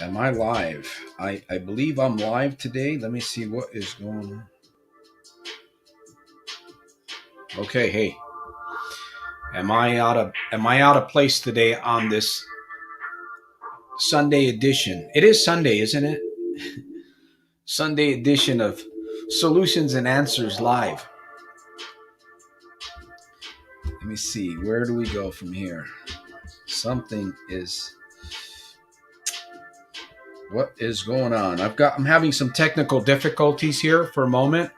Am I live? I believe I'm live today. Let me see what is going on. Okay, hey. Am I out of place today on this Sunday edition? It is Sunday, isn't it? Sunday edition of Solutions and Answers Live. Let me see. Where do we go from here? What is going on? I'm having some technical difficulties here for a moment.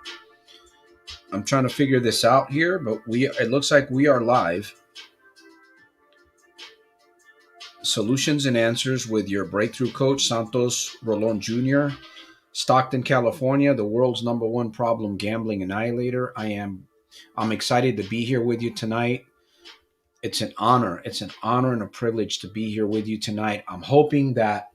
I'm trying to figure this out here, but it looks like we are live. Solutions and Answers with your breakthrough coach, Santos Rolon Jr., Stockton, California, the world's #1 problem gambling annihilator. I'm excited to be here with you tonight. It's an honor. It's an honor and a privilege to be here with you tonight. I'm hoping that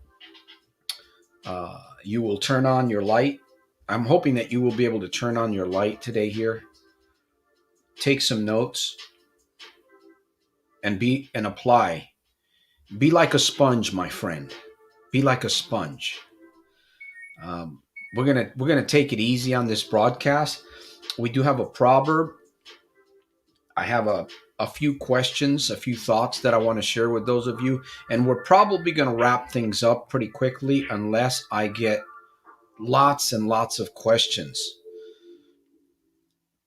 you will turn on your light. I'm hoping that you will be able to turn on your light today here. Take some notes and apply. Be like a sponge, my friend. Be like a sponge. We're gonna take it easy on this broadcast. We do have a proverb. I have a few questions, a few thoughts that I want to share with those of you, and we're probably going to wrap things up pretty quickly unless I get lots and lots of questions.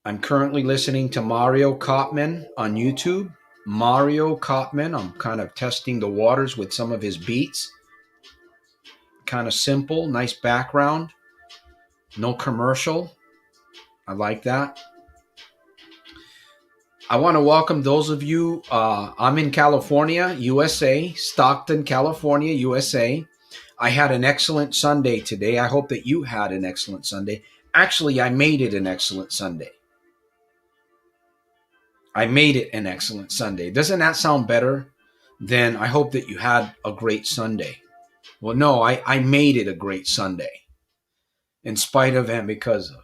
I'm currently listening to Mario Cotman on YouTube. Mario Cotman, I'm kind of testing the waters with some of his beats. Kind of simple, nice background, no commercial. I like that. I want to welcome those of you. I'm in California, USA, Stockton, California, USA. I had an excellent Sunday today. I hope that you had an excellent Sunday. Actually, I made it an excellent Sunday. Doesn't that sound better than I hope that you had a great Sunday? Well, no, I made it a great Sunday in spite of and because of.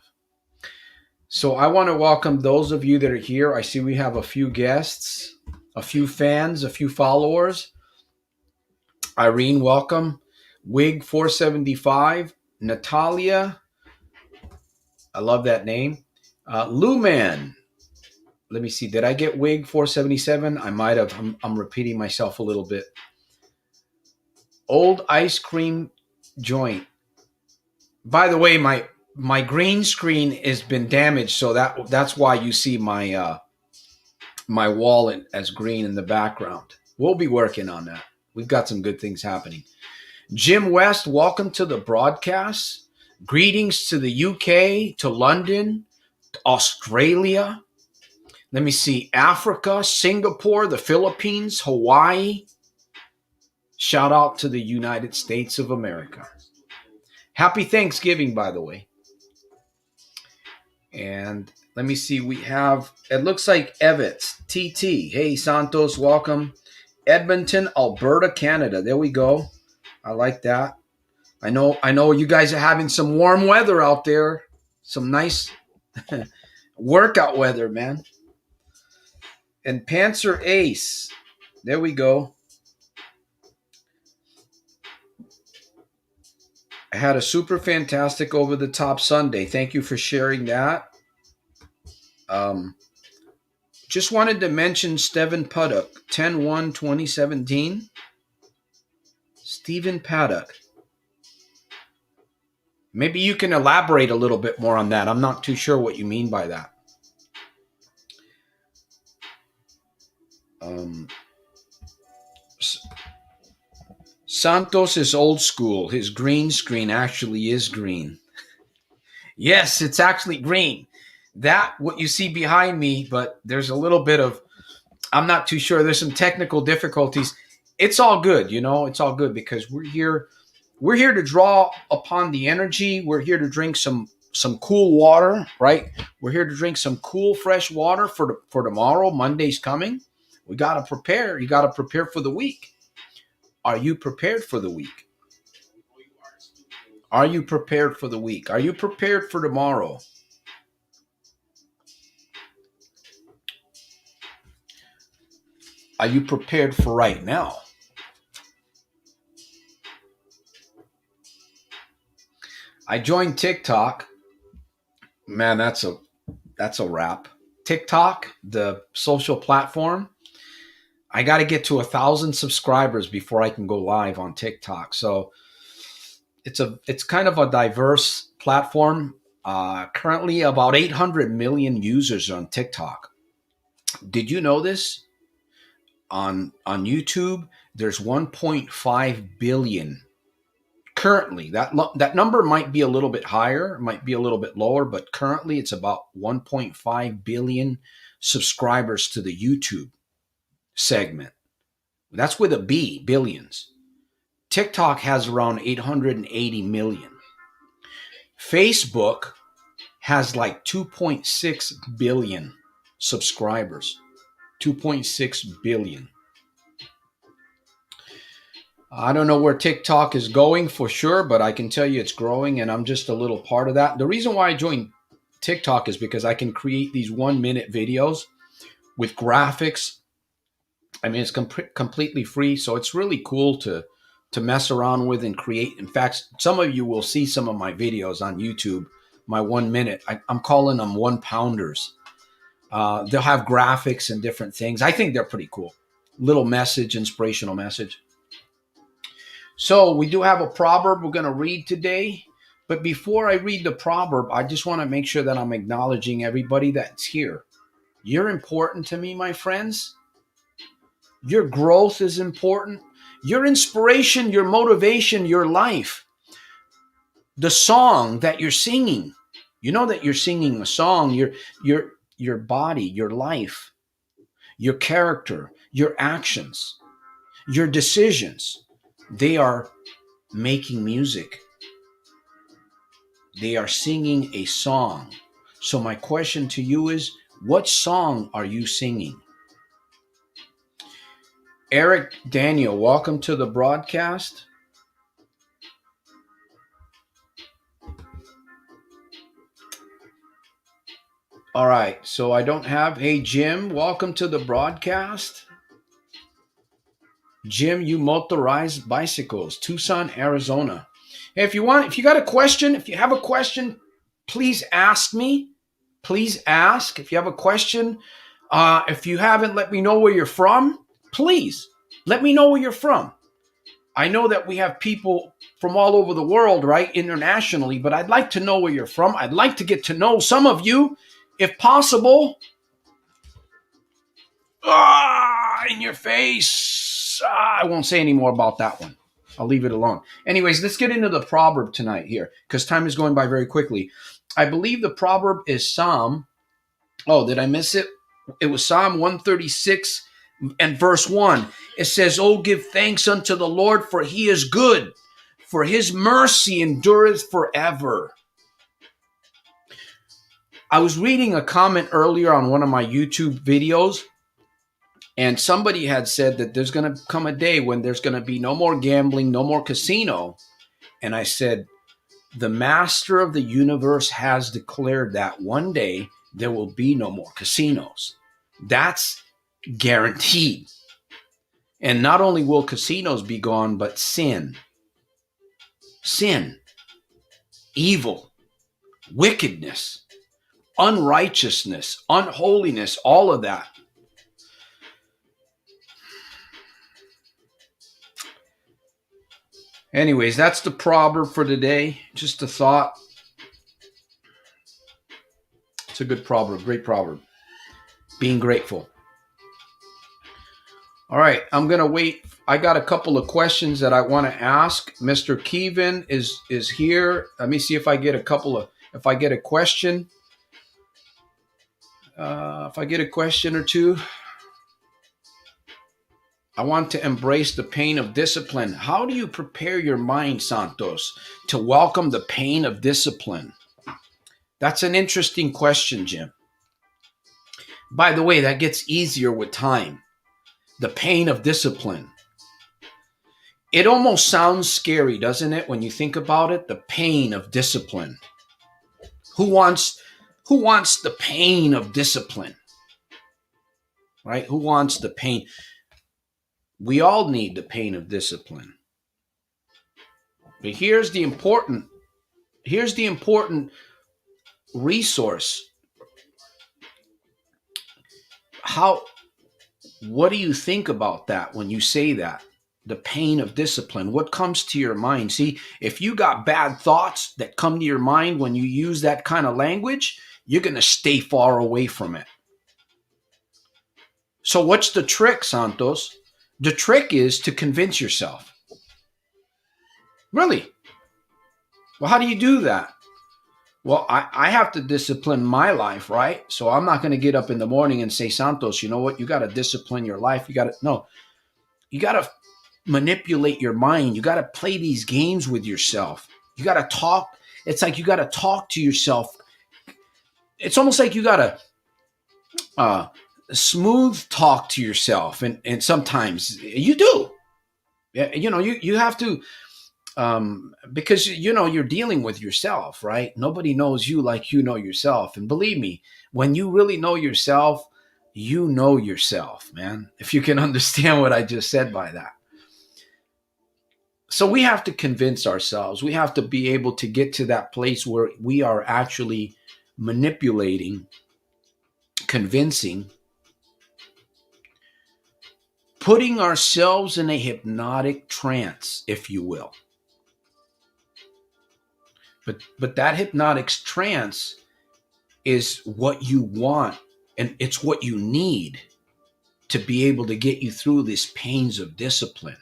So I want to welcome those of you that are here. I see we have a few guests, a few fans, a few followers. Irene, welcome. Wig 475, Natalia. I love that name. Luman. Let me see. Did I get Wig 477? I might have. I'm repeating myself a little bit. Old ice cream joint. By the way, my green screen has been damaged, so that's why you see my my wall as green in the background. We'll be working on that. We've got some good things happening. Jim West, welcome to the broadcast. Greetings to the UK, to London, Australia. Let me see, Africa, Singapore, the Philippines, Hawaii. Shout out to the United States of America. Happy Thanksgiving, by the way. And let me see, we have, it looks like Evans, TT. Hey, Santos, welcome. Edmonton, Alberta, Canada. There we go. I like that. I know you guys are having some warm weather out there. Some nice workout weather, man. And Panzer Ace. There we go. I had a super fantastic over-the-top Sunday. Thank you for sharing that. Just wanted to mention Steven Paddock, 10/1/2017. Stephen Paddock. Maybe you can elaborate a little bit more on that. I'm not too sure what you mean by that. Santos is old school. His green screen actually is green. Yes, it's actually green. That, what you see behind me, but there's a little bit of, I'm not too sure. There's some technical difficulties. It's all good, it's all good because we're here to draw upon the energy. We're here to drink some cool water, right? We're here to drink some cool, fresh water for tomorrow. Monday's coming. We got to prepare. You got to prepare for the week. Are you prepared for the week? Are you prepared for the week? Are you prepared for tomorrow? Are you prepared for right now? I joined TikTok. Man, that's a wrap. TikTok, the social platform. I got to get to 1,000 subscribers before I can go live on TikTok. So it's kind of a diverse platform. Currently, about 800 million users on TikTok. Did you know this? On YouTube, there's 1.5 billion currently. That number might be a little bit higher, might be a little bit lower, but currently it's about 1.5 billion subscribers to the YouTube segment. That's with a B, billions. TikTok has around 880 million. Facebook has like 2.6 billion subscribers. 2.6 billion. I don't know where TikTok is going for sure, but I can tell you it's growing, and I'm just a little part of that. The reason why I joined TikTok is because I can create these 1-minute videos with graphics. I mean, it's completely free, so it's really cool to mess around with and create. In fact, some of you will see some of my videos on YouTube, my 1 minute. I'm calling them 1-pounders. They'll have graphics and different things. I think they're pretty cool. Little message, inspirational message. So we do have a proverb we're going to read today. But before I read the proverb, I just want to make sure that I'm acknowledging everybody that's here. You're important to me, my friends. Your growth is important. Your inspiration, your motivation, your life. The song that you're singing. You know that you're singing a song. Your body, your life, your character, your actions, your decisions. They are making music. They are singing a song. So my question to you is, what song are you singing? Eric Daniel, welcome to the broadcast. All right, so I don't have, hey Jim, welcome to the broadcast. Jim, you motorized bicycles, Tucson, Arizona. Hey, if you got a question, if you have a question, please ask me. Please ask. If you have a question, if you haven't, let me know where you're from. Please, let me know where you're from. I know that we have people from all over the world, right, internationally, but I'd like to know where you're from. I'd like to get to know some of you, if possible. In your face. I won't say any more about that one. I'll leave it alone. Anyways, let's get into the proverb tonight here, because time is going by very quickly. I believe the proverb is Psalm. Oh, did I miss it? It was Psalm 136 and verse 1. It says, "Oh, give thanks unto the Lord, for he is good, for his mercy endureth forever." I was reading a comment earlier on one of my YouTube videos, and somebody had said that there's going to come a day when there's going to be no more gambling, no more casino. And I said, the master of the universe has declared that one day there will be no more casinos. That's guaranteed. And not only will casinos be gone, but sin, evil, wickedness, unrighteousness, unholiness, all of that. Anyways, that's the proverb for today. Just a thought. It's a good proverb, great proverb. Being grateful. All right, I'm going to wait. I got a couple of questions that I want to ask. Mr. Kevin is here. Let me see if I get a question. If I get a question or two. I want to embrace the pain of discipline. How do you prepare your mind, Santos, to welcome the pain of discipline? That's an interesting question, Jim. By the way, that gets easier with time. The pain of discipline. It almost sounds scary, doesn't it, when you think about it? The pain of discipline. Who wants the pain of discipline? Right? Who wants the pain? We all need the pain of discipline. But here's the important resource. How What do you think about that when you say that? The pain of discipline. What comes to your mind? See, if you got bad thoughts that come to your mind when you use that kind of language, you're going to stay far away from it. So, what's the trick, Santos? The trick is to convince yourself. Really? Well, how do you do that? Well, I have to discipline my life, right? So I'm not going to get up in the morning and say, Santos, you know what? You got to discipline your life. You got to, no, you got to manipulate your mind. You got to play these games with yourself. You got to talk. It's like you got to talk to yourself. It's almost like you got to smooth talk to yourself. And sometimes you do. You have to, because you're dealing with yourself, right? Nobody knows you like you know yourself. And believe me, when you really know yourself, man. If you can understand what I just said by that. So we have to convince ourselves. We have to be able to get to that place where we are actually manipulating, convincing, putting ourselves in a hypnotic trance, if you will. But that hypnotic trance is what you want, and it's what you need to be able to get you through these pains of discipline.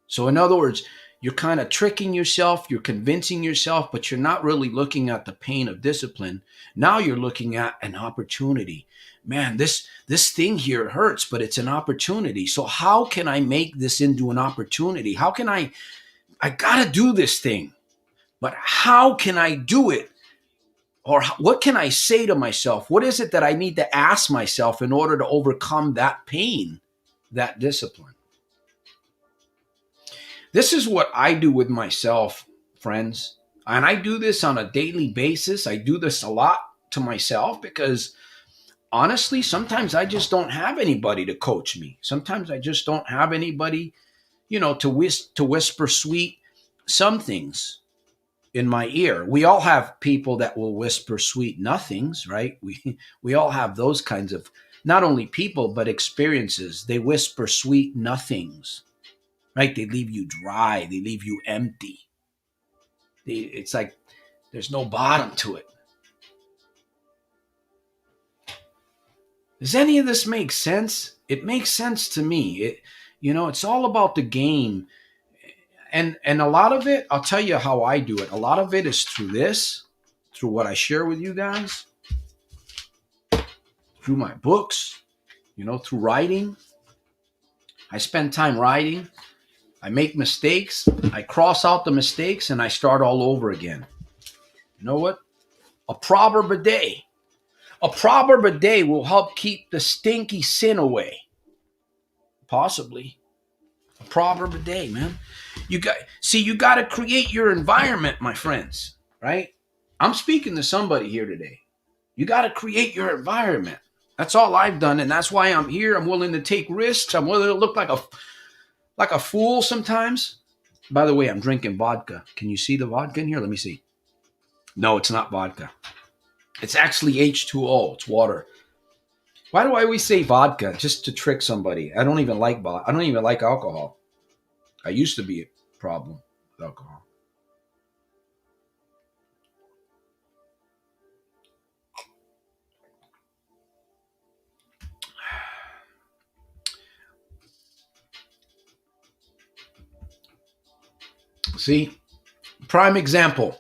So in other words, you're kind of tricking yourself, you're convincing yourself, but you're not really looking at the pain of discipline. Now you're looking at an opportunity. Man, this thing here hurts, but it's an opportunity. So how can I make this into an opportunity? How can I got to do this thing, but how can I do it? Or what can I say to myself? What is it that I need to ask myself in order to overcome that pain, that discipline? This is what I do with myself, friends. And I do this on a daily basis. I do this a lot to myself because honestly, sometimes I just don't have anybody to coach me. Sometimes I just don't have anybody, to whisper sweet some things in my ear. We all have people that will whisper sweet nothings, right? We all have those kinds of not only people but experiences. They whisper sweet nothings. Right? They leave you dry. They leave you empty. It's like there's no bottom to it. Does any of this make sense? It makes sense to me. It's all about the game. And a lot of it, I'll tell you how I do it. A lot of it is through what I share with you guys, through my books, through writing. I spend time writing. I make mistakes, I cross out the mistakes, and I start all over again. You know what? A proverb a day. A proverb a day will help keep the stinky sin away. Possibly. A proverb a day, man. You got to create your environment, my friends, right? I'm speaking to somebody here today. You got to create your environment. That's all I've done, and that's why I'm here. I'm willing to take risks. I'm willing to look like a fool sometimes. By the way, I'm drinking vodka. Can you see the vodka in here? Let me see. No, it's not vodka. It's actually H2O. It's water. Why do I always say vodka? Just to trick somebody. I don't even like vodka. I don't even like alcohol. I used to be a problem with alcohol. See, prime example.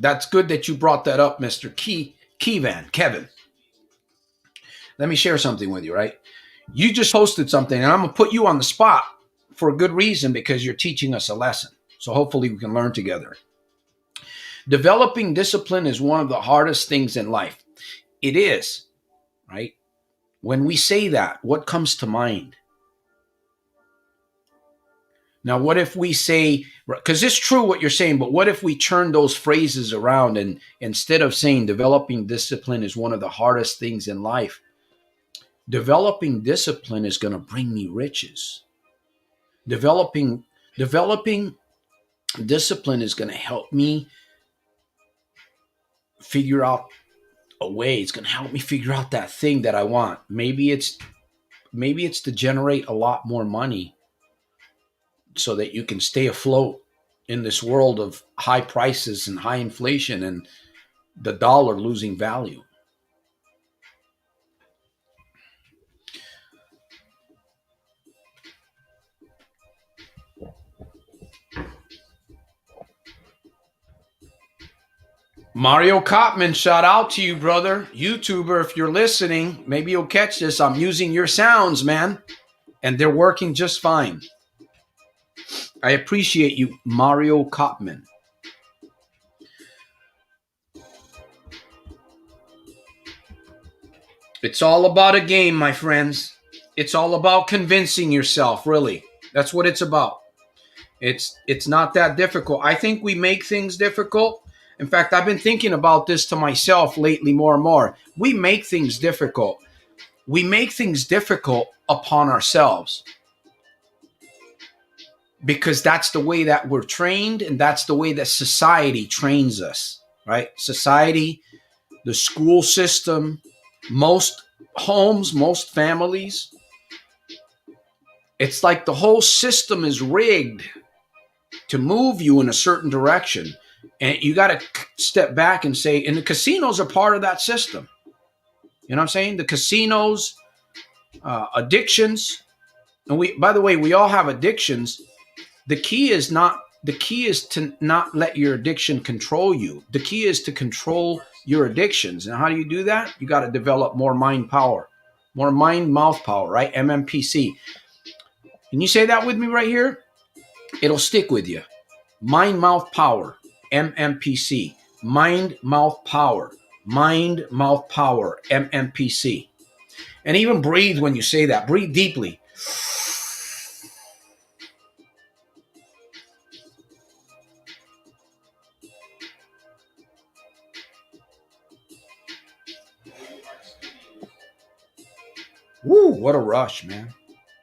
That's good that you brought that up, Mr. Kevin. Let me share something with you, right? You just posted something, and I'm going to put you on the spot for a good reason because you're teaching us a lesson. So hopefully we can learn together. Developing discipline is one of the hardest things in life. It is, right? When we say that, what comes to mind? Now, what if we say, because it's true what you're saying, but what if we turn those phrases around and instead of saying developing discipline is one of the hardest things in life, Developing discipline is going to bring me riches. Developing discipline is going to help me figure out a way. It's going to help me figure out that thing that I want. Maybe it's to generate a lot more money so that you can stay afloat in this world of high prices and high inflation and the dollar losing value. Mario Kopman, shout out to you, brother. YouTuber, if you're listening, maybe you'll catch this. I'm using your sounds, man, and they're working just fine. I appreciate you, Mario Kopman. It's all about a game, my friends. It's all about convincing yourself, really. That's what it's about. It's not that difficult. I think we make things difficult. In fact, I've been thinking about this to myself lately more and more. We make things difficult. We make things difficult upon ourselves because that's the way that we're trained and that's the way that society trains us, right? Society, the school system, most homes, most families, it's like the whole system is rigged to move you in a certain direction. And you got to step back and say, and the casinos are part of that system. You know what I'm saying? The casinos, addictions. And by the way, we all have addictions. The key is to not let your addiction control you. The key is to control your addictions. And how do you do that? You got to develop more mind power, more mind mouth power, right? MMPC. Can you say that with me right here? It'll stick with you. Mind mouth power, MMPC. Mind mouth power, mind mouth power, MMPC. And even breathe when you say that. Breathe deeply. Woo, what a rush, man.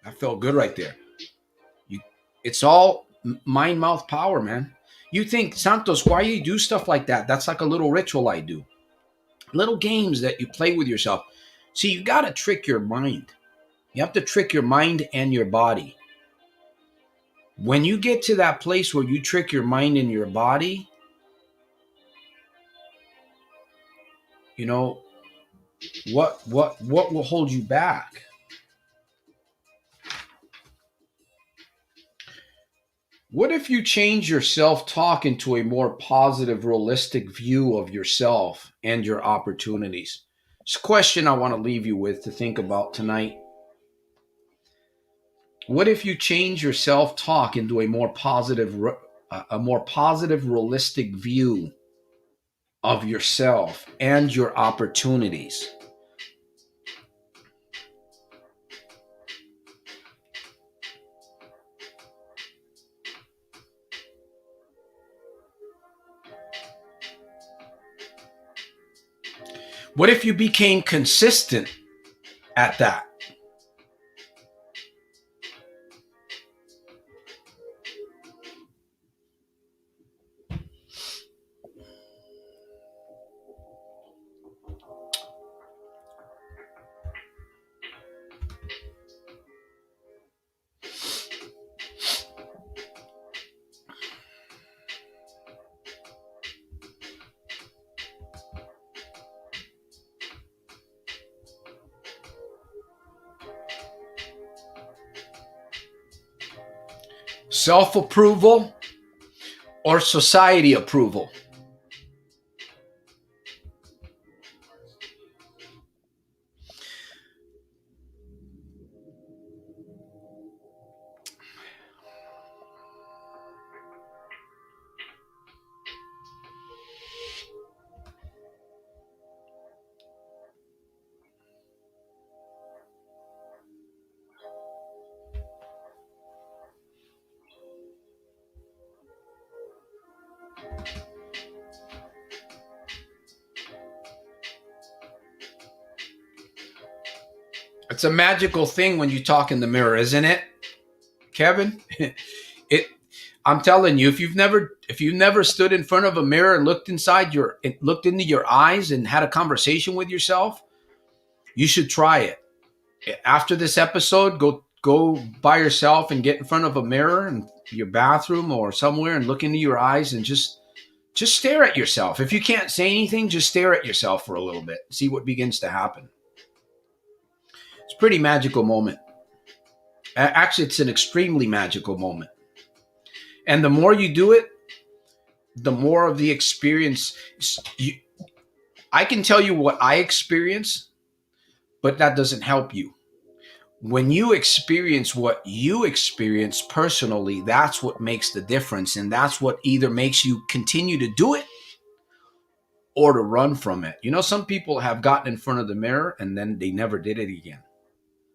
That felt good right there. It's all mind mouth power, man. You think, Santos, why you do stuff like that? That's like a little ritual I do. Little games that you play with yourself. See, you got to trick your mind. You have to trick your mind and your body. When you get to that place where you trick your mind and your body, you know, what will hold you back? What if you change your self-talk into a more positive, realistic view of yourself and your opportunities? It's a question I want to leave you with to think about tonight. What if you change your self-talk into a more positive, realistic view of yourself and your opportunities? What if you became consistent at that? Self-approval or society approval? It's a magical thing when you talk in the mirror, isn't it, Kevin? it. I'm telling you, if you've never stood in front of a mirror and looked into your eyes and had a conversation with yourself, you should try it. After this episode, go by yourself and get in front of a mirror in your bathroom or somewhere and look into your eyes and just stare at yourself. If you can't say anything, just stare at yourself for a little bit. See what begins to happen. It's a pretty magical moment. Actually, it's an extremely magical moment. And the more you do it, the more of the experience. I can tell you what I experience, but that doesn't help you. When you experience what you experience personally, that's what makes the difference. And that's what either makes you continue to do it or to run from it. You know, some people have gotten in front of the mirror and then they never did it again.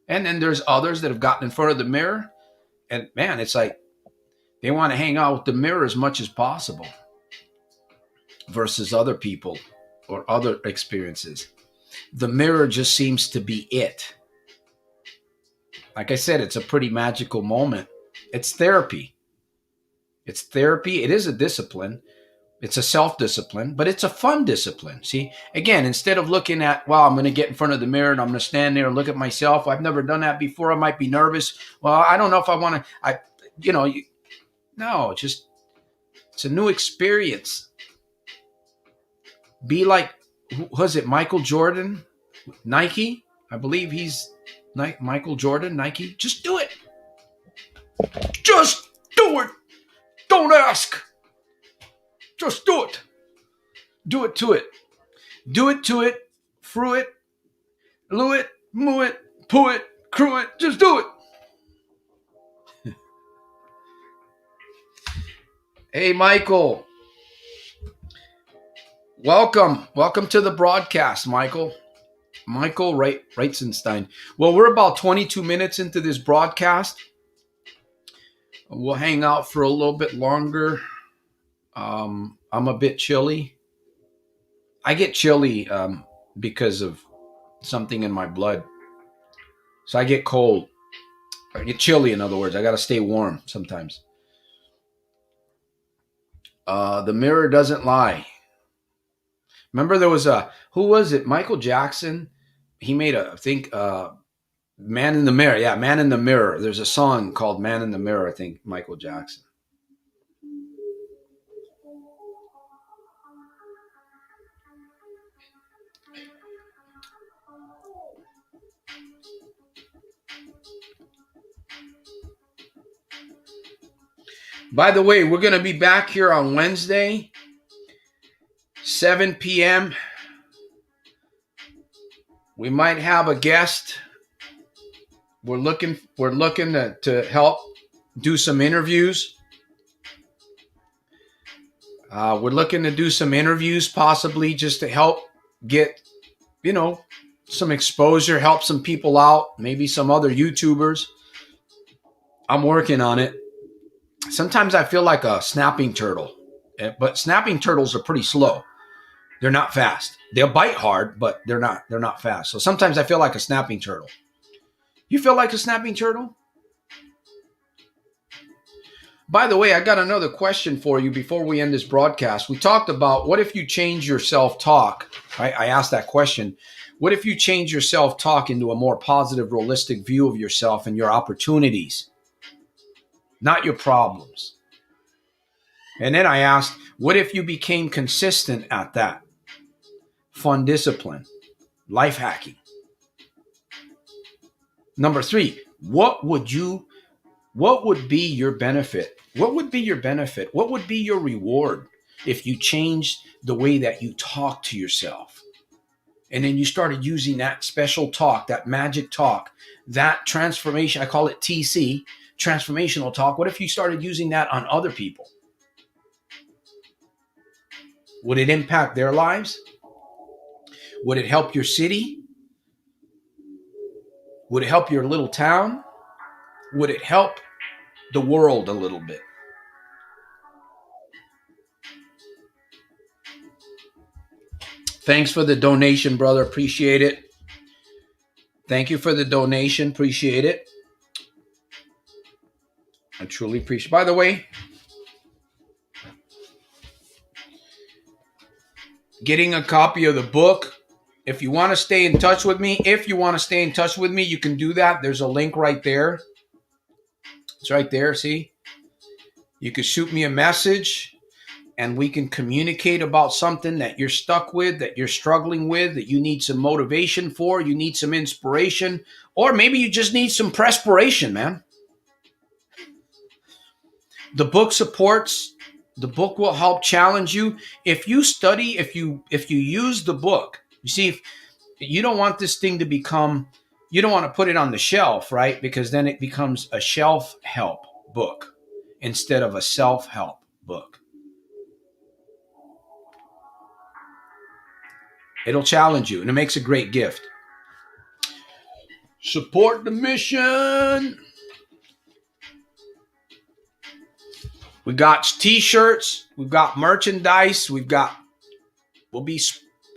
And then there's others that have gotten in front of the mirror and man, it's like they want to hang out with the mirror as much as possible versus other people or other experiences. The mirror just seems to be it. Like I said, it's a pretty magical moment. It's therapy. It's therapy. It is a discipline. It's a self-discipline, but it's a fun discipline. See, again, instead of looking at, well, I'm going to get in front of the mirror and I'm going to stand there and look at myself. I've never done that before. I might be nervous. Well, I don't know if I want to, no, just, it's a new experience. Be like, was it Michael Jordan, Nike? I believe he's Michael Jordan, Nike. Just do it. Just do it. Don't ask. Just do it. Do it to it. Do it to it. Through it. Loo it. Moo it. Poo it. Crew it. Just do it. Hey, Michael. Welcome. Welcome to the broadcast, Michael. Michael Reitzenstein. Well, we're about 22 minutes into this broadcast. We'll hang out for a little bit longer. I'm a bit chilly. I get chilly because of something in my blood. So I get cold. I get chilly, in other words. I got to stay warm sometimes. The mirror doesn't lie. Remember there was who was it? Michael Jackson. He made Man in the Mirror. Yeah, Man in the Mirror. There's a song called Man in the Mirror, I think, Michael Jackson. By the way, we're going to be back here on Wednesday, 7 p.m. We might have a guest. We're looking to help do some interviews. We're looking to do some interviews, possibly just to help get, some exposure, help some people out, maybe some other YouTubers. I'm working on it. Sometimes I feel like a snapping turtle, but snapping turtles are pretty slow. They're not fast. They'll bite hard, but they're not fast. So sometimes I feel like a snapping turtle. You feel like a snapping turtle? By the way, I got another question for you before we end this broadcast. We talked about what if you change your self-talk? I asked that question. What if you change your self-talk into a more positive, realistic view of yourself and your opportunities, not your problems? And then I asked, what if you became consistent at that? Fun discipline, life hacking. Number 3, what would be your benefit? What would be your benefit? What would be your reward if you changed the way that you talk to yourself? And then you started using that special talk, that magic talk, that transformation, I call it TC, transformational talk. What if you started using that on other people? Would it impact their lives? Would it help your city? Would it help your little town? Would it help the world a little bit? Thanks for the donation, brother. Appreciate it. Thank you for the donation. Appreciate it. I truly appreciate it. By the way, getting a copy of the book. If you want to stay in touch with me, you can do that. There's a link right there. It's right there. See, you can shoot me a message and we can communicate about something that you're stuck with, that you're struggling with, that you need some motivation for, you need some inspiration, or maybe you just need some perspiration, man. The book supports, the book will help challenge you. If you study, if you use the book, you see, if you don't want this thing to become, you don't want to put it on the shelf, right? Because then it becomes a shelf help book instead of a self help book. It'll challenge you and it makes a great gift. Support the mission. We got t-shirts, we've got merchandise,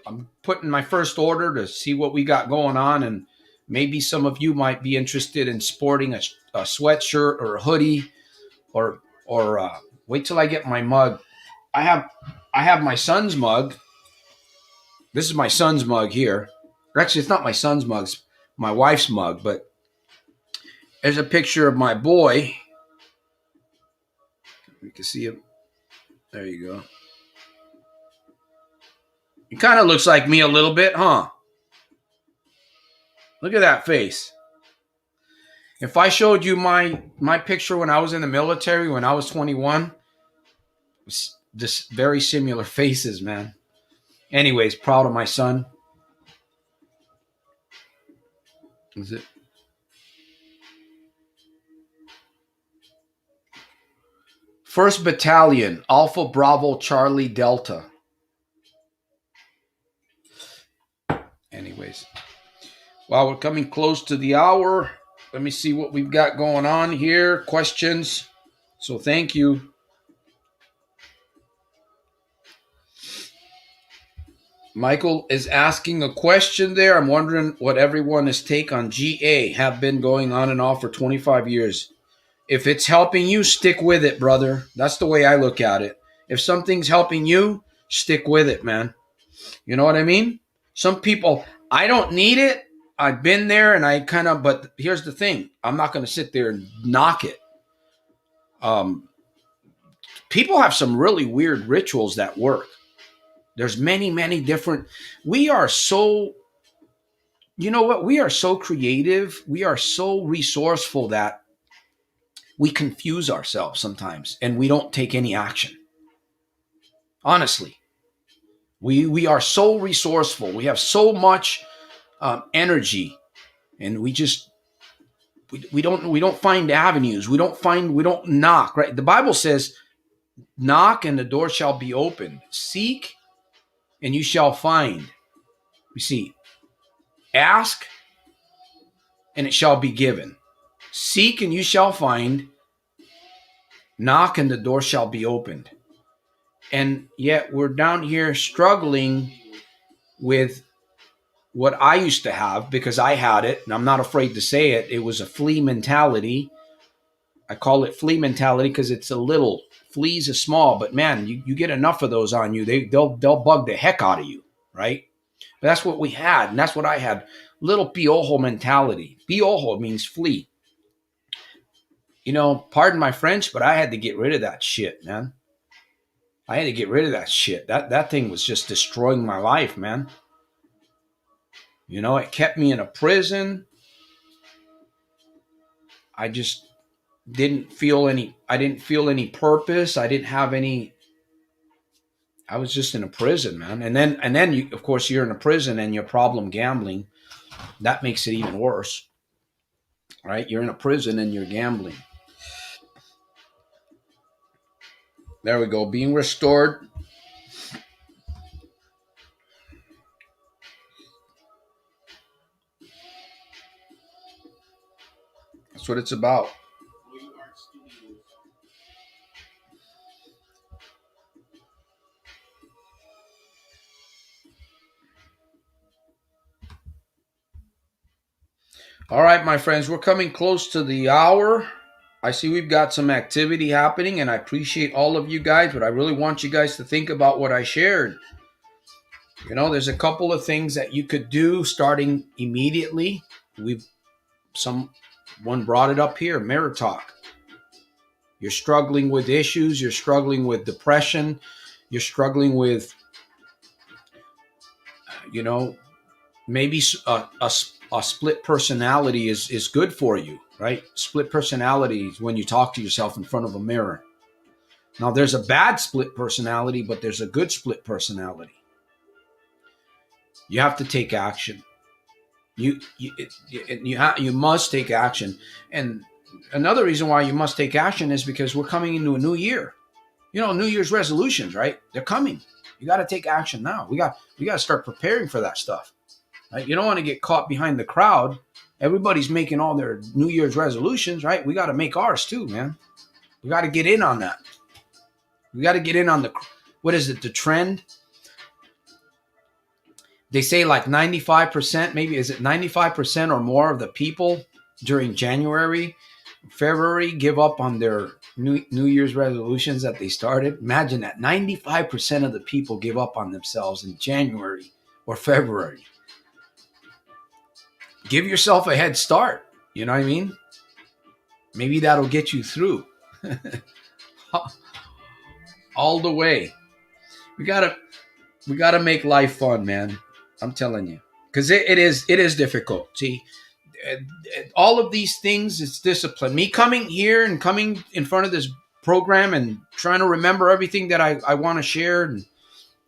I'm putting my first order to see what we got going on, and maybe some of you might be interested in sporting a sweatshirt or a hoodie, or wait till I get my mug. I have my son's mug. This is my son's mug here. Actually, it's not my son's mug, it's my wife's mug, but there's a picture of my boy. You can see him. There you go. He kind of looks like me a little bit, huh? Look at that face. If I showed you my picture when I was in the military, when I was 21, it's just very similar faces, man. Anyways, proud of my son. Is it? First Battalion, Alpha Bravo Charlie Delta. Anyways, well, we're coming close to the hour. Let me see what we've got going on here. Questions. So thank you. Michael is asking a question there. I'm wondering what everyone's take on GA have been going on and off for 25 years. If it's helping you, stick with it, brother. That's the way I look at it. If something's helping you, stick with it, man. You know what I mean? Some people, I don't need it. I've been there and but here's the thing. I'm not going to sit there and knock it. People have some really weird rituals that work. There's many, many different. We are so, you know what? We are so creative. We are so resourceful that we confuse ourselves sometimes and we don't take any action. Honestly, we are so resourceful. We have so much energy, and we don't find avenues. We don't knock. Right? The Bible says, "Knock and the door shall be opened. Seek and you shall find." You see, ask and it shall be given. Seek and you shall find. Knock and the door shall be opened. And yet we're down here struggling with what I used to have, because I had it, and I'm not afraid to say it. It was a flea mentality. I call it flea mentality because it's a little. Fleas are small, but man, you get enough of those on you, they'll bug the heck out of you, right? But that's what we had, and that's what I had. Little piojo mentality. Piojo means flea. You know, pardon my French, but I had to get rid of that shit, man. I had to get rid of that shit. That thing was just destroying my life, man. You know, it kept me in a prison. I just didn't feel any purpose. I didn't have any. I was just in a prison, man. And then you, of course, you're in a prison and you're problem gambling. That makes it even worse. Right? You're in a prison and you're gambling. There we go. Being restored. That's what it's about. All right, my friends, we're coming close to the hour. I see we've got some activity happening, and I appreciate all of you guys, but I really want you guys to think about what I shared. You know, there's a couple of things that you could do starting immediately. We've someone brought it up here, mirror talk. You're struggling with issues, you're struggling with depression, you're struggling with, you know, maybe a split personality is good for you, right? Split personality is when you talk to yourself in front of a mirror. Now, there's a bad split personality, but there's a good split personality. You have to take action. You must take action. And another reason why you must take action is because we're coming into a new year. You know, New Year's resolutions, right? They're coming. You got to take action now. We got to start preparing for that stuff. Right? You don't want to get caught behind the crowd. Everybody's making all their New Year's resolutions, right? We got to make ours too, man. We got to get in on that. We got to get in on the, what is it, the trend? They say like 95%, maybe is it 95% or more of the people during January, February give up on their New Year's resolutions that they started. Imagine that 95% of the people give up on themselves in January or February. Give yourself a head start. You know what I mean? Maybe that'll get you through all the way. We gotta make life fun, man. I'm telling you, because it is difficult. See, all of these things, it's discipline. Me coming here and coming in front of this program and trying to remember everything that I want to share, and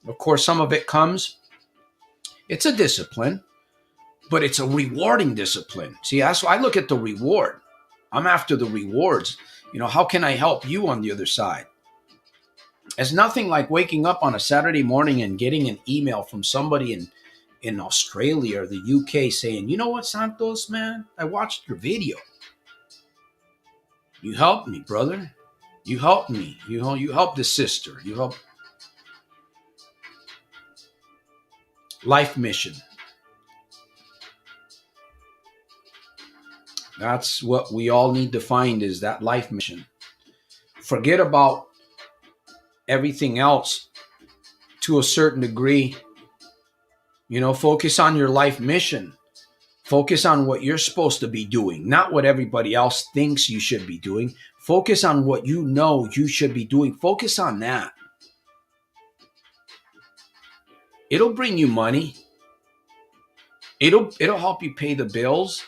of course, some of it comes. It's a discipline, but it's a rewarding discipline. See, that's why I look at the reward. I'm after the rewards. You know, how can I help you on the other side? It's nothing like waking up on a Saturday morning and getting an email from somebody in Australia or the UK saying, you know what, Santos, man, I watched your video. You helped me, brother. You helped me. You helped the sister. You helped. Life mission. That's what we all need to find, is that life mission. Forget about everything else to a certain degree. You know, focus on your life mission. Focus on what you're supposed to be doing, not what everybody else thinks you should be doing. Focus on what you know you should be doing. Focus on that. It'll bring you money. It'll help you pay the bills.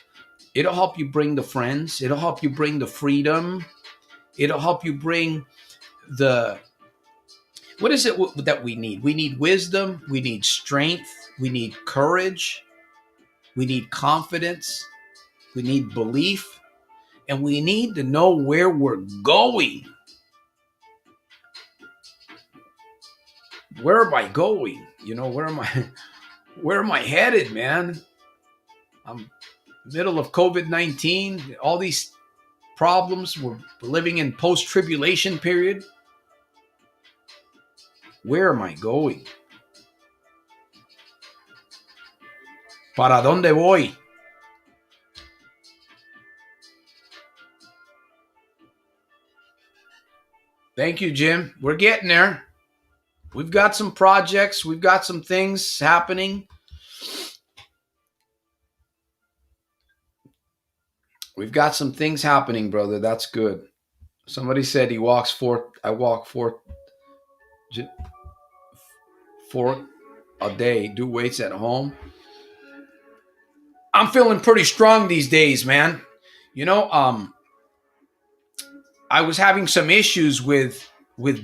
It'll help you bring the friends. It'll help you bring the freedom. It'll help you bring the, what is it that we need? We need wisdom. We need strength. We need courage. We need confidence. We need belief. And we need to know where we're going. Where am I going? You know, where am I headed, man? I'm middle of COVID-19, all these problems. We're living in post-tribulation period. Where am I going? ¿Para dónde voy? Thank you, Jim. We're getting there. We've got some projects. We've got some things happening. We've got some things happening, brother. That's good. Somebody said he walks four. I walk four a day. Do weights at home. I'm feeling pretty strong these days, man. You know, I was having some issues with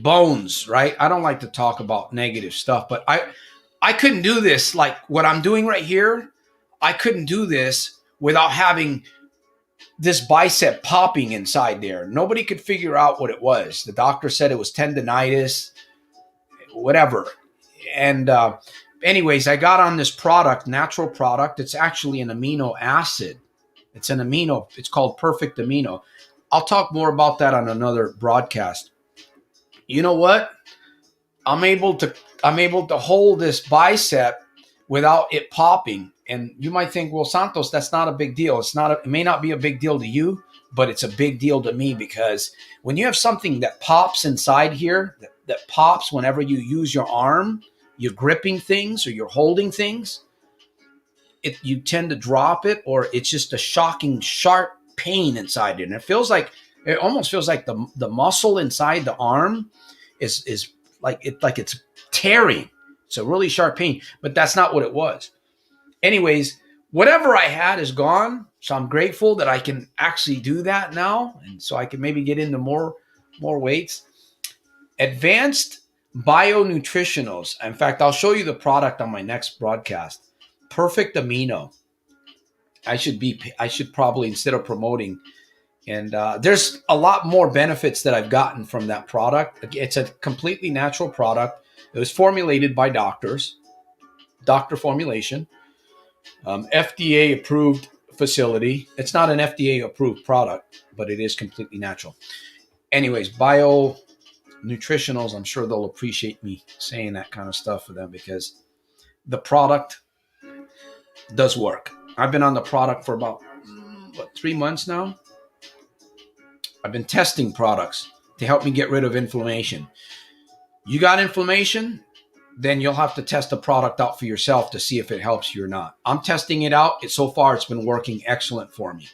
bones, right? I don't like to talk about negative stuff, but I couldn't do this like what I'm doing right here. I couldn't do this without having this bicep popping inside there. Nobody could figure out what it was. The doctor said it was tendonitis, whatever. And anyways, I got on this product, natural product. It's actually an amino acid. It's an amino. It's called Perfect Amino. I'll talk more about that on another broadcast. You know what? I'm able to hold this bicep without it popping. And you might think, well, Santos, that's not a big deal. It may not be a big deal to you, but it's a big deal to me, because when you have something that pops inside here, that pops whenever you use your arm, you're gripping things or you're holding things, you tend to drop it, or it's just a shocking, sharp pain inside it. And it almost feels like the muscle inside the arm is like it's tearing. It's a really sharp pain, but that's not what it was. Anyways, whatever I had is gone. So I'm grateful that I can actually do that now. And so I can maybe get into more weights. Advanced bionutritionals. In fact, I'll show you the product on my next broadcast. Perfect Amino. I should probably, instead of promoting. And there's a lot more benefits that I've gotten from that product. It's a completely natural product. It was formulated by doctor formulation. FDA approved facility. It's not an FDA approved product, but it is completely natural. Anyways, bio nutritionals, I'm sure they'll appreciate me saying that kind of stuff for them, because the product does work. I've been on the product for about 3 months now. I've been testing products to help me get rid of inflammation. You got inflammation? Then you'll have to test the product out for yourself to see if it helps you or not. I'm testing it out. So far, it's been working excellent for me.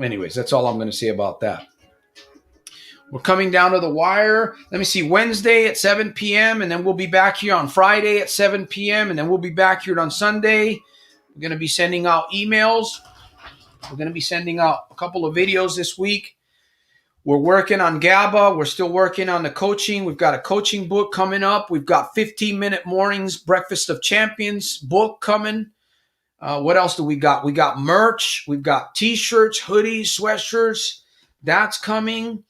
Anyways, that's all I'm going to say about that. We're coming down to the wire. Let me see, Wednesday at 7 p.m. And then we'll be back here on Friday at 7 p.m. And then we'll be back here on Sunday. We're going to be sending out emails. We're going to be sending out a couple of videos this week. We're working on GABA. We're still working on the coaching. We've got a coaching book coming up. We've got 15-minute mornings, Breakfast of Champions book coming. What else do we got? We got merch. We've got T-shirts, hoodies, sweatshirts. That's coming.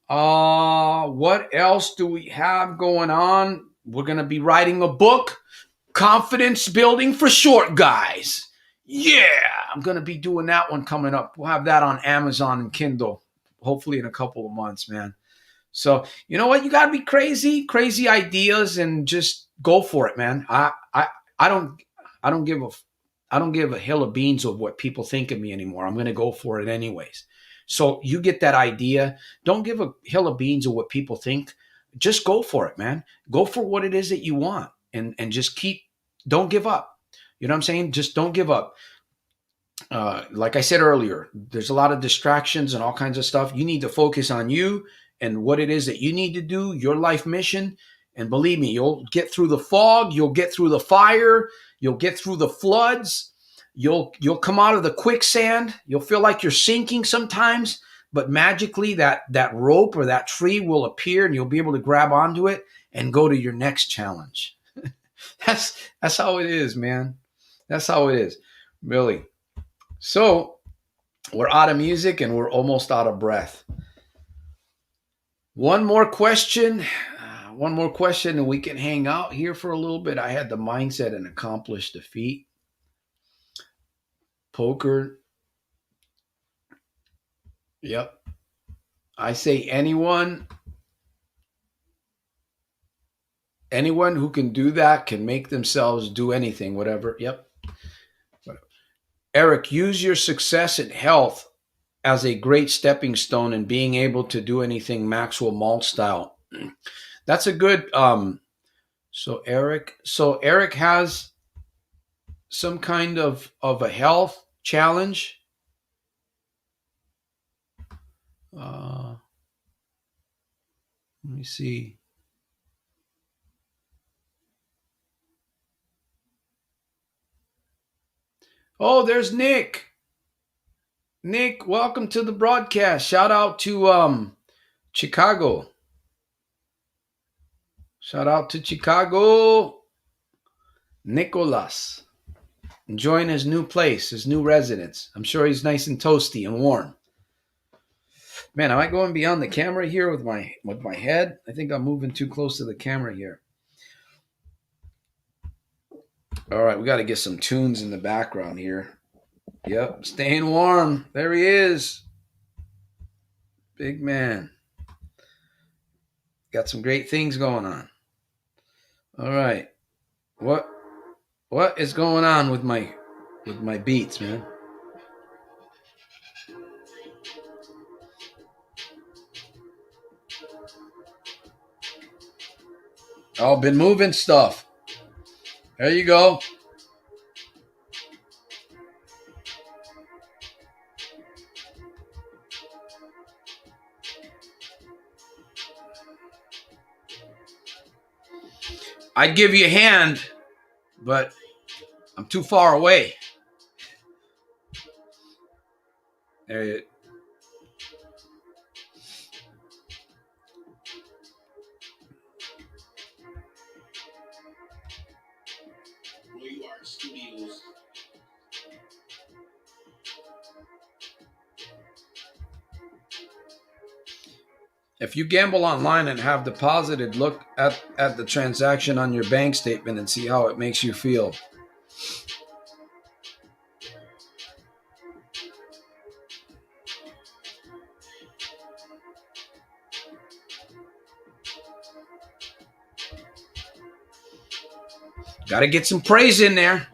What else do we have going on? We're going to be writing a book, Confidence Building for Short Guys. Yeah, I'm going to be doing that one coming up. We'll have that on Amazon and Kindle, hopefully in a couple of months, man. So, you know what? You got to be crazy ideas, and just go for it, man. I don't give a hill of beans of what people think of me anymore. I'm going to go for it anyways. So you get that idea. Don't give a hill of beans of what people think. Just go for it, man. Go for what it is that you want, and just don't give up. You know what I'm saying? Just don't give up. Like I said earlier, there's a lot of distractions and all kinds of stuff. You need to focus on you and what it is that you need to do, your life mission. And believe me, you'll get through the fog. You'll get through the fire. You'll get through the floods. You'll come out of the quicksand. You'll feel like you're sinking sometimes, but magically that rope or that tree will appear, and you'll be able to grab onto it and go to your next challenge. That's how it is, man. That's how it is, really. So we're out of music and we're almost out of breath. One more question, and we can hang out here for a little bit. I had the mindset and accomplished defeat. Poker. Yep. I say anyone who can do that can make themselves do anything, whatever. Yep. Eric, use your success and health as a great stepping stone in being able to do anything Maxwell Maltz style. That's a good so Eric has some kind of a health challenge. Let me see. Oh, there's Nick. Nick, welcome to the broadcast. Shout out to Chicago. Shout out to Chicago. Nicholas. Enjoying his new place, his new residence. I'm sure he's nice and toasty and warm. Man, am I going beyond the camera here with my head? I think I'm moving too close to the camera here. All right, we got to get some tunes in the background here. Yep, staying warm. There he is. Big man. Got some great things going on. All right. What? What is going on with my beats, man? Oh, been moving stuff. There you go. I'd give you a hand, but I'm too far away. There you. If you gamble online and have deposited, look at the transaction on your bank statement and see how it makes you feel. Got to get some praise in there.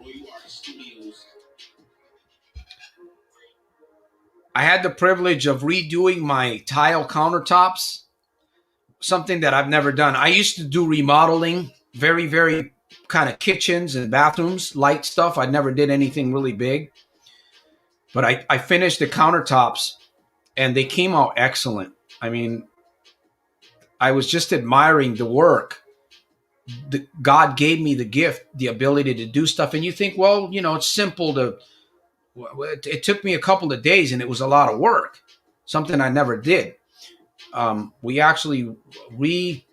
I had the privilege of redoing my tile countertops, something that I've never done. I used to do remodeling, very, very kind of kitchens and bathrooms, light stuff. I never did anything really big. But I finished the countertops and they came out excellent. I mean, I was just admiring the work. God gave me the gift, the ability to do stuff. And you think, well, it's simple to. It took me a couple of days, and it was a lot of work. Something I never did. We actually we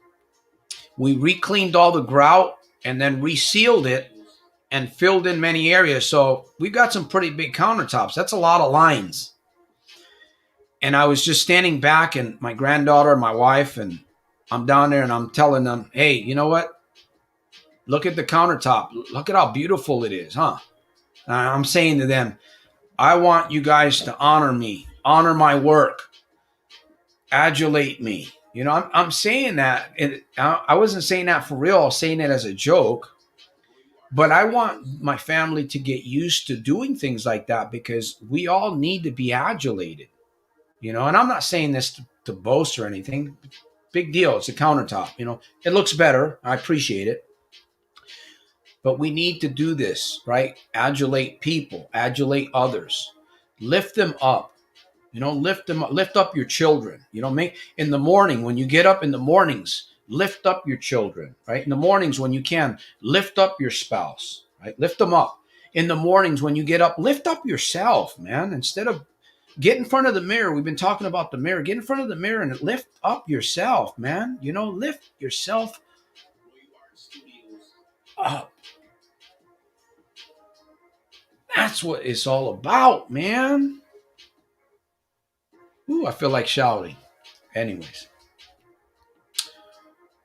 re-cleaned all the grout and then resealed it and filled in many areas. So we've got some pretty big countertops. That's a lot of lines. And I was just standing back, and my granddaughter, my wife, and I'm down there, and I'm telling them, hey, you know what? Look at the countertop. Look at how beautiful it is, huh? And I'm saying to them, I want you guys to honor me, honor my work, adulate me. I'm saying that. And I wasn't saying that for real. I was saying it as a joke. But I want my family to get used to doing things like that because we all need to be adulated. And I'm not saying this to boast or anything. Big deal. It's a countertop. It looks better. I appreciate it. But we need to do this, right? Adulate people, adulate others, lift them up. Lift them up, lift up your children. Make in the morning when you get up in the mornings, lift up your children, right? In the mornings when you can, lift up your spouse, right? Lift them up. In the mornings when you get up, lift up yourself, man. Instead of get in front of the mirror, we've been talking about the mirror. Get in front of the mirror and lift up yourself, man. Lift yourself up. That's what it's all about, man. Ooh, I feel like shouting. Anyways.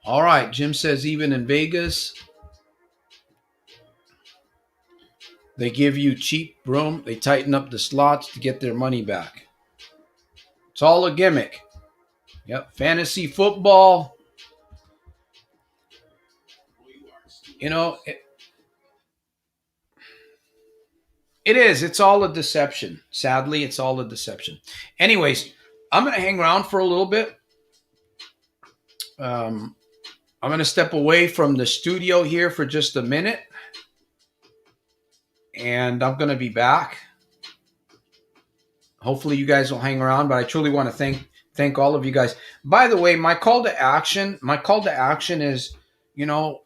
All right. Jim says even in Vegas, they give you cheap room. They tighten up the slots to get their money back. It's all a gimmick. Yep. Fantasy football. It is. It's all a deception. Sadly, it's all a deception. Anyways, I'm going to hang around for a little bit. I'm going to step away from the studio here for just a minute. And I'm going to be back. Hopefully you guys will hang around, but I truly want to thank all of you guys. By the way, my call to action is,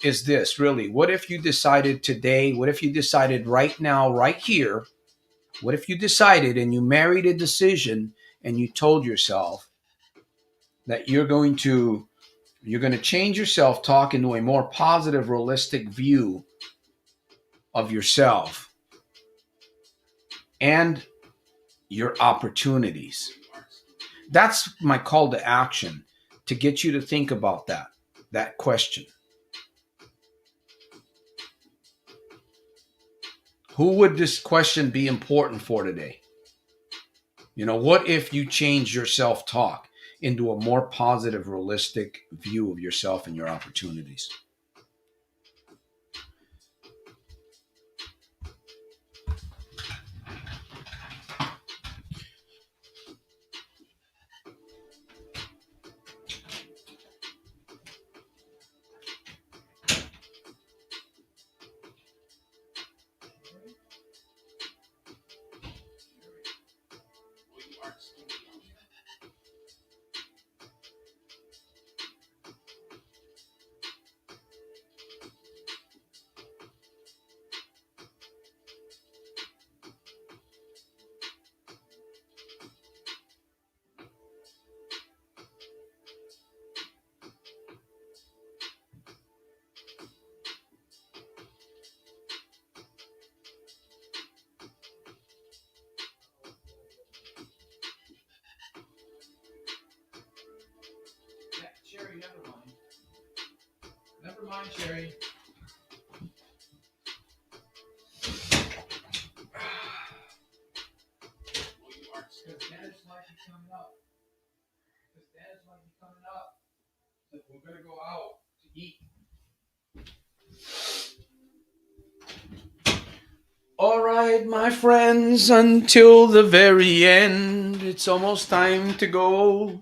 is this really? What if you decided today, what if you decided right now, right here, what if you decided and you made a decision and you told yourself that you're going to change your self-talk into a more positive, realistic view of yourself and your opportunities. That's my call to action, to get you to think about that question. Who would this question be important for today? What if you change your self-talk into a more positive, realistic view of yourself and your opportunities? mind, Sherry. Because Dad's might be coming up. We're going to go out to eat. All right, my friends, until the very end, it's almost time to go.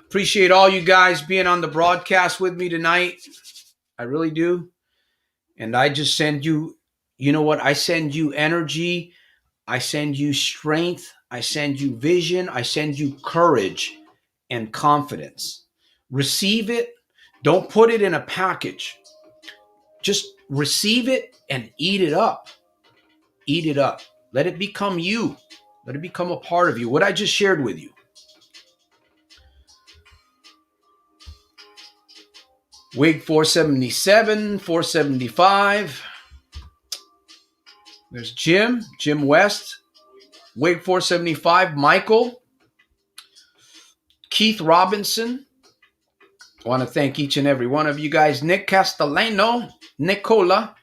Appreciate all you guys being on the broadcast with me tonight. I really do. And I just send you, you know what? I send you energy. I send you strength. I send you vision. I send you courage and confidence. Receive it. Don't put it in a package. Just receive it and eat it up. Eat it up. Let it become you. Let it become a part of you. What I just shared with you. Wig 477, 475. There's Jim West. Wig 475, Michael. Keith Robinson. I want to thank each and every one of you guys. Nick Castellano. Nicola.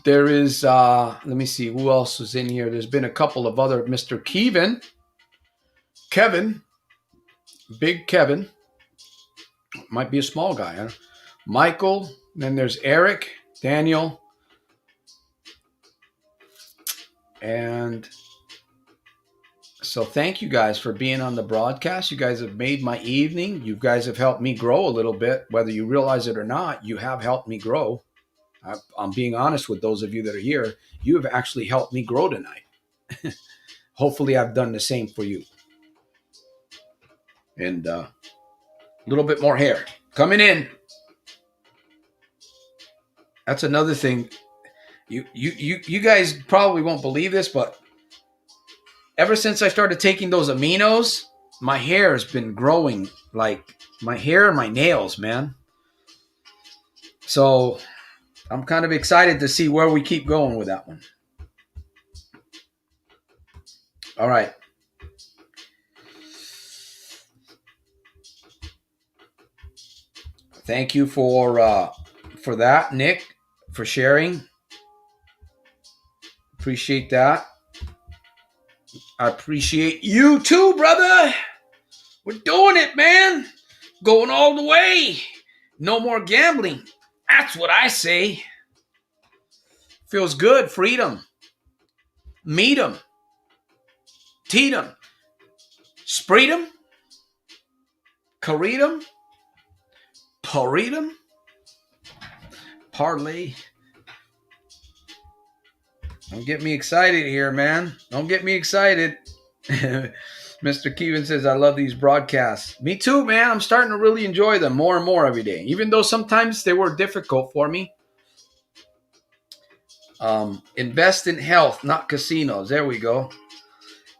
There is, let me see, who else was in here? There's been a couple of other, Mr. Kevin. Big Kevin. Might be a small guy, huh? Michael. Then there's Eric, Daniel. And so thank you guys for being on the broadcast. You guys have made my evening. You guys have helped me grow a little bit. Whether you realize it or not, you have helped me grow. I'm being honest with those of you that are here. You have actually helped me grow tonight. Hopefully I've done the same for you. And a little bit more hair coming in. That's another thing. You guys probably won't believe this, but ever since I started taking those aminos, my hair has been growing, like my hair and my nails, man. So I'm kind of excited to see where we keep going with that one. All right. Thank you for that, Nick, for sharing. Appreciate that. I appreciate you too, brother. We're doing it, man. Going all the way. No more gambling. That's what I say. Feels good. Freedom. Meet 'em. Teat 'em. Spreed 'em. Carreed 'em. Parade 'em. Parlay. Don't get me excited here, man. Don't get me excited. Mr. Kevin says, I love these broadcasts. Me too, man. I'm starting to really enjoy them more and more every day, even though sometimes they were difficult for me. Invest in health, not casinos. There we go.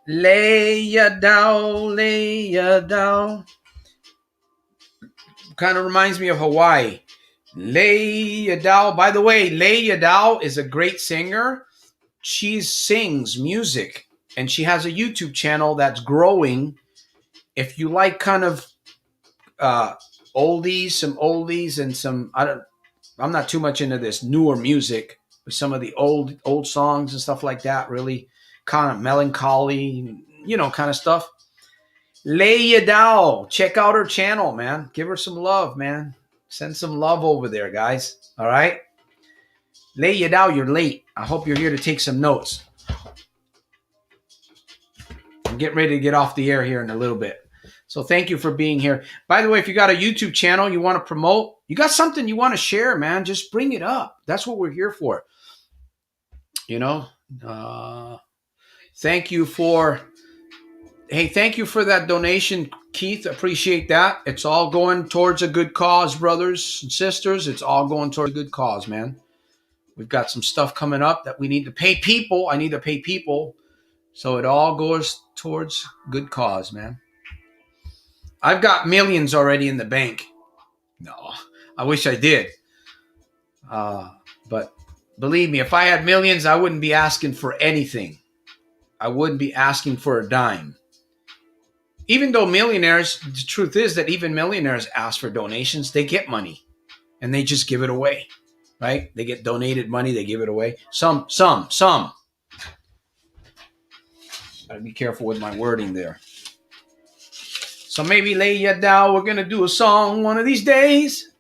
Lay ya down, lay ya down. Kind of reminds me of Hawaii. Lay ya down. By the way, Lay ya down is a great singer. She sings music, and she has a YouTube channel that's growing. If you like kind of oldies and some, I'm not too much into this newer music, but some of the old songs and stuff like that, really kind of melancholy, kind of stuff. Lay ya down. Check out her channel, man. Give her some love, man. Send some love over there, guys. All right? Lay ya down. You're late. I hope you're here to take some notes. I'm getting ready to get off the air here in a little bit. So thank you for being here. By the way, if you got a YouTube channel you want to promote, you got something you want to share, man, just bring it up. That's what we're here for. Thank you for that donation, Keith. Appreciate that. It's all going towards a good cause, brothers and sisters. It's all going towards a good cause, man. We've got some stuff coming up that we need to pay people. I need to pay people. So it all goes towards good cause, man. I've got millions already in the bank. No, I wish I did. But believe me, if I had millions, I wouldn't be asking for anything. I wouldn't be asking for a dime. even though millionaires, the truth is that even millionaires ask for donations, they get money and they just give it away, right? They get donated money, they give it away. Some. Gotta be careful with my wording there. So maybe lay ya down. We're gonna do a song one of these days.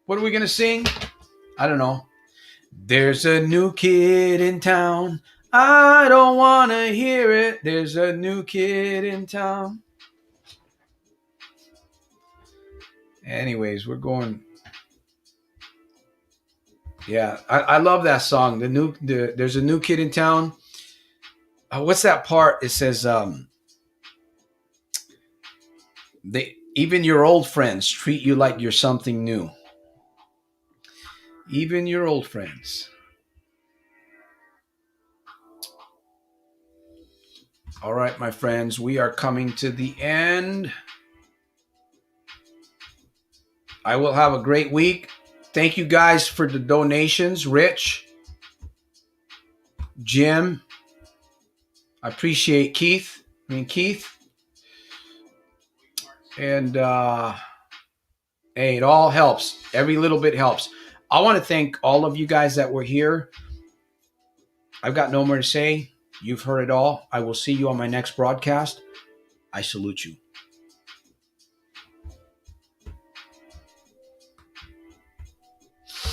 What are we gonna sing? I don't know. There's a new kid in town. I don't wanna hear it. There's a new kid in town. Anyways, we're going. Yeah, I love that song. There's a new kid in town. What's that part? It says, even your old friends treat you like you're something new. Even your old friends. All right, my friends, we are coming to the end. I will have a great week. Thank you guys for the donations. Rich, Jim, I appreciate Keith. And hey, it all helps. Every little bit helps. I want to thank all of you guys that were here. I've got no more to say. You've heard it all. I will see you on my next broadcast. I salute you.